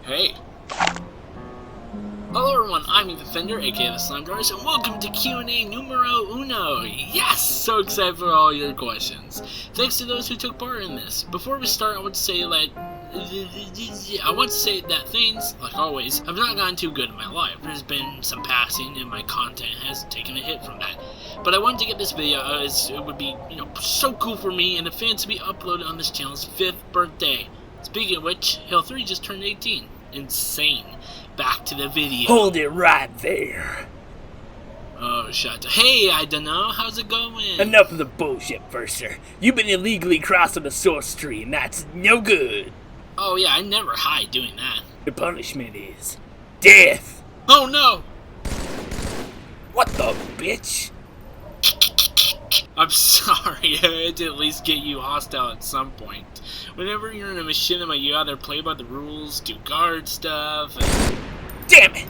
Hey. Hello everyone, I'm Hi-Fennse, aka the Slown, and welcome to Q&A Numero Uno. Yes! So excited for all your questions. Thanks to those who took part in this. Before we start, I want to say that things, like always, have not gone too good in my life. There's been some passing and my content has taken a hit from that. But I wanted to get this video as it would be, so cool for me and the fans to be uploaded on this channel's 5th birthday. Speaking of which, Hill 3 just turned 18. Insane. Back to the video. Hold it right there. Oh, shut up. Hey, I dunno. How's it going? Enough of the bullshit, Verser. You've been illegally crossing the source tree, and that's no good. Oh, yeah, I never hide doing that. The punishment is death. Oh, no! What the bitch? I'm sorry, I had to at least get you hostile at some point. Whenever you're in a machinima, you either play by the rules, do guard stuff, and... Damn it!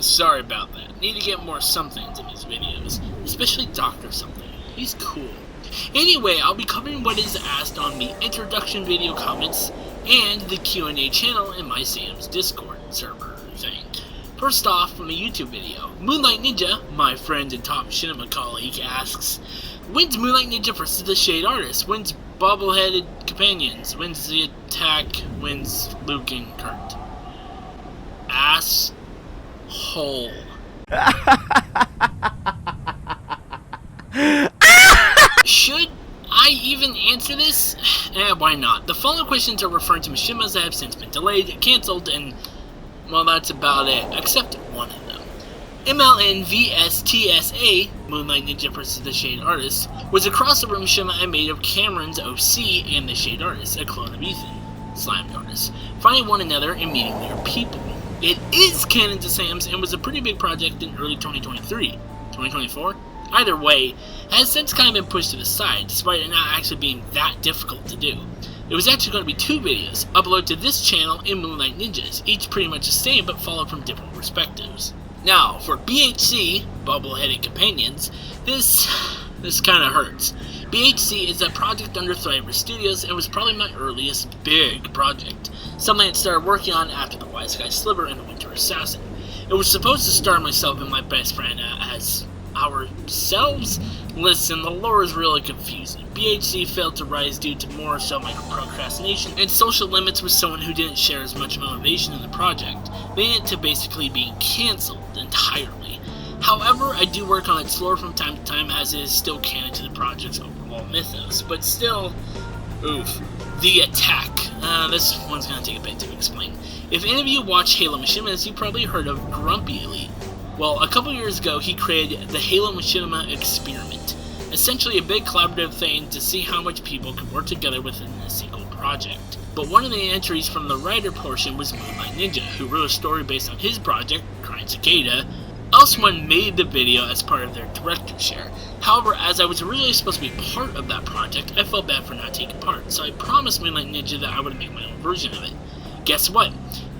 Sorry about that. Need to get more somethings in these videos, especially Dr. Something. He's cool. Anyway, I'll be covering what is asked on the introduction video comments and the Q&A channel in my Sam's Discord server thing. First off, from a YouTube video, Moonlight Ninja, my friend and top machinima colleague, asks, when's Moonlight Ninja versus the Shade Artist? When's Bobble-Headed Companions? When's the attack? When's Luke and Kurt? Asshole. Should I even answer this? Why not? The following questions are referring to machinimas that have since been delayed, cancelled, and... well, that's about it, except one of them. MLNVSTSA, Moonlight Ninja vs. the Shade Artist, was a crossover machinima I made of Cameron's OC and the Shade Artist, a clone of Ethan, Slime Artist, finding one another and meeting their people. It is canon to Sam's and was a pretty big project in early 2023. 2024? Either way, it has since kind of been pushed to the side, despite it not actually being that difficult to do. It was actually going to be 2 videos, uploaded to this channel and Moonlight Ninjas, each pretty much the same but followed from different perspectives. Now, for BHC, Bubble-Headed Companions, this kinda hurts. BHC is a project under Thriver Studios and was probably my earliest big project, something I started working on after the Wise Guy Sliver and the Winter Assassin. It was supposed to star myself and my best friend as ourselves? Listen, the lore is really confusing. BHC failed to rise due to more so procrastination and social limits with someone who didn't share as much motivation in the project, leading it to basically being cancelled entirely. However, I do work on its lore from time to time as it is still canon to the project's overall mythos, but still, oof. The attack. This one's gonna take a bit to explain. If any of you watch Halo Machinimas, you probably heard of Grumpy Elite. Well, a couple years ago, he created the Halo Machinima Experiment, essentially a big collaborative thing to see how much people could work together within a single project. But one of the entries from the writer portion was Moonlight Ninja, who wrote a story based on his project, Crying Cicada. Elsewhere made the video as part of their director share. However, as I was originally supposed to be part of that project, I felt bad for not taking part, so I promised Moonlight Ninja that I would make my own version of it. Guess what?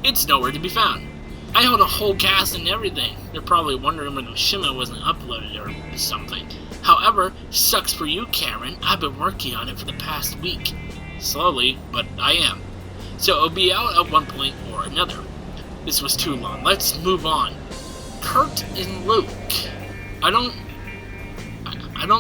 It's nowhere to be found. I held a whole cast and everything. They're probably wondering when the machinima wasn't uploaded or something. However, sucks for you, Karen. I've been working on it for the past week. Slowly, but I am. So it'll be out at one point or another. This was too long. Let's move on. Kurt and Luke. I don't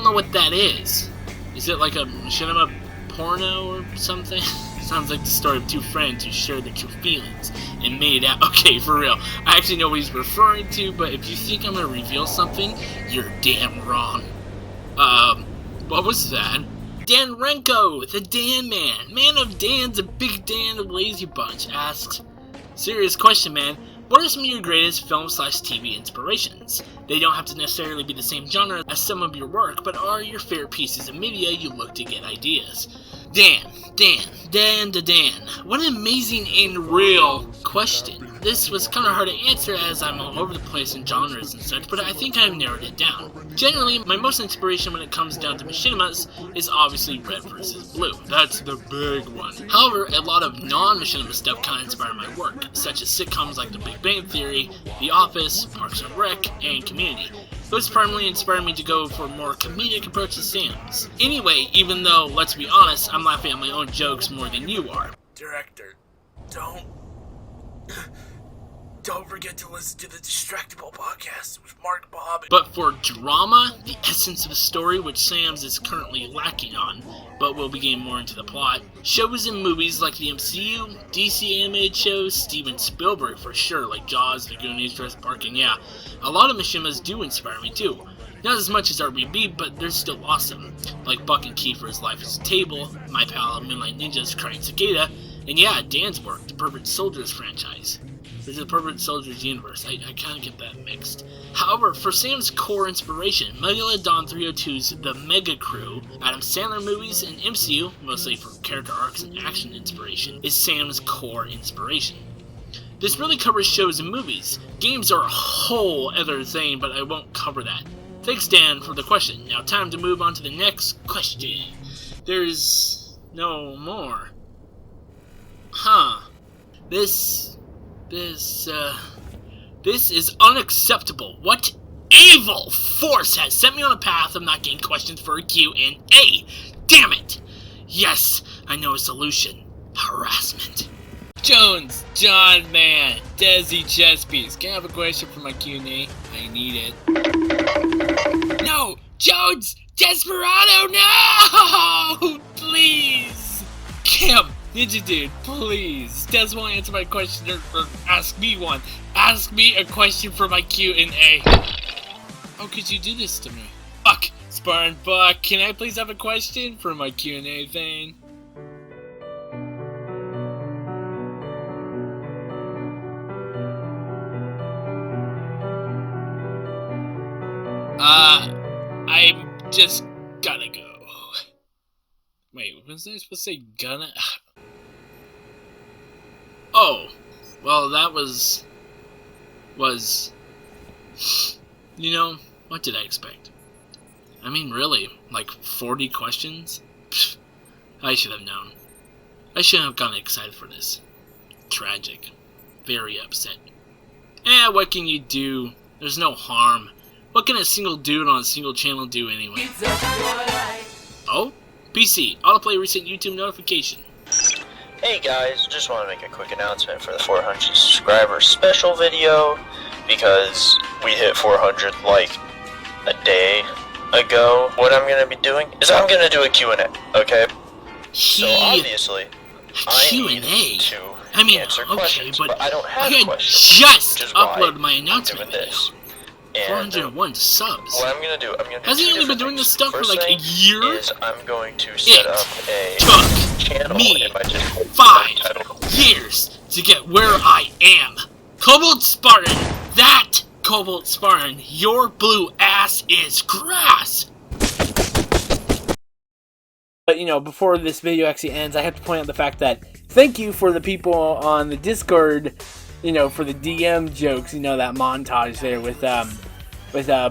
know what that is. Is it like a machinima porno or something? Sounds like the story of 2 friends who shared their true feelings and made out. Okay, for real. I actually know what he's referring to, but if you think I'm gonna reveal something, you're damn wrong. What was that? Dan Renko, the Dan Man. Man of Dan's a big Dan of Lazy Bunch asks, serious question, man. What are some of your greatest film/TV inspirations? They don't have to necessarily be the same genre as some of your work, but are your favorite pieces of media you look to get ideas? Dan. What an amazing and real question. This was kind of hard to answer as I'm all over the place in genres and such, but I think I've narrowed it down. Generally, my most inspiration when it comes down to machinimas is obviously Red vs. Blue. That's the big one. However, a lot of non-machinima stuff kind of inspire my work, such as sitcoms like The Big Bang Theory, The Office, Parks and Rec, and Community. Those primarily inspired me to go for a more comedic approach to Sam's. Anyway, even though, let's be honest, I'm laughing at my own jokes more than you are. Director, don't forget to listen to the Distractible podcast with Mark Bob. But for drama, the essence of the story, which Sam's is currently lacking on, but we'll be getting more into the plot, shows and movies like the MCU, DC animated shows, Steven Spielberg for sure, like Jaws, The Goonies, Jurassic Park, and yeah, a lot of Machimas do inspire me too. Not as much as RBB, but they're still awesome, like Buck and Kiefer's Life is a Table, my pal Moonlight Ninja's Crying Cicada, and yeah, Dan's work, the Perfect Soldiers franchise. There's a Perfect Soldiers universe. I kind of get that mixed. However, for Sam's core inspiration, Megalodon 302's The Mega Crew, Adam Sandler movies, and MCU, mostly for character arcs and action inspiration, is Sam's core inspiration. This really covers shows and movies. Games are a whole other thing, but I won't cover that. Thanks, Dan, for the question. Now time to move on to the next question. There's no more. This is unacceptable. What evil force has set me on a path of not getting questions for a Q&A? Damn it! Yes, I know a solution. Harassment. Jones, John Man, Desi Chesspies. Can I have a question for my Q&A? I need it. No! Jones! Desperado! No! Please! Kim! Ninja Dude, please. Des won't answer my question or ask me one. Ask me a question for my Q&A. How could you do this to me? Fuck! Spartan Buck, can I please have a question for my Q&A thing? I'm just gotta go. Wait, was I supposed to say gonna? Oh, well that was, you know, what did I expect? I mean, really, like 40 questions? Pfft, I should have known. I shouldn't have gotten excited for this. Tragic. Very upset. What can you do? There's no harm. What can a single dude on a single channel do anyway? Oh? PC, autoplay recent YouTube notification. Hey guys, just want to make a quick announcement for the 400 subscribers special video, because we hit 400 like a day ago. What I'm going to be doing is I'm going to do a Q&A, okay? So obviously, I need to answer questions, but I don't have questions. Just uploaded my announcement video. 401 subs. What I'm gonna do, Has he only been doing this stuff for like a year? I'm going to set up a channel me in my Discord 5 years to get where I am. Cobalt Spartan, that Cobalt Spartan, your blue ass is grass. But, you know, before this video actually ends, I have to point out the fact that thank you for the people on the Discord, you know, for the DM jokes, you know, that montage there with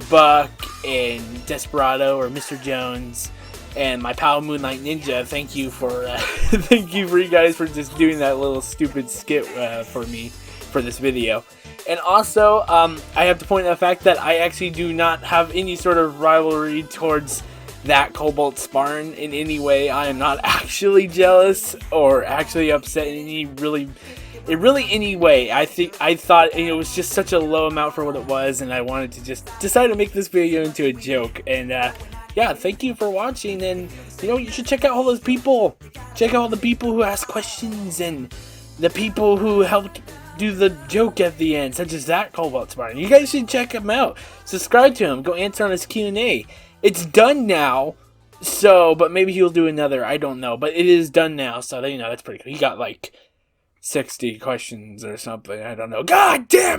Buck and Desperado or Mr. Jones and my pal Moonlight Ninja. Thank you for thank you for you guys for just doing that little stupid skit for me for this video. And also, I have to point out the fact that I actually do not have any sort of rivalry towards that Cobalt Spartan in any way. I am not actually jealous or actually upset in any way. I thought, you know, it was just such a low amount for what it was, and I wanted to just decide to make this video into a joke. And yeah, thank you for watching, and you know, you should check out all those people. Check out all the people who ask questions and the people who helped do the joke at the end, such as that Cobalt Spartan. You guys should check him out. Subscribe to him. Go answer on his Q&A. It's done now, so, but maybe he'll do another. I don't know, but it is done now, so you know, that's pretty cool. He got like 60 questions or something. I don't know. God damn it!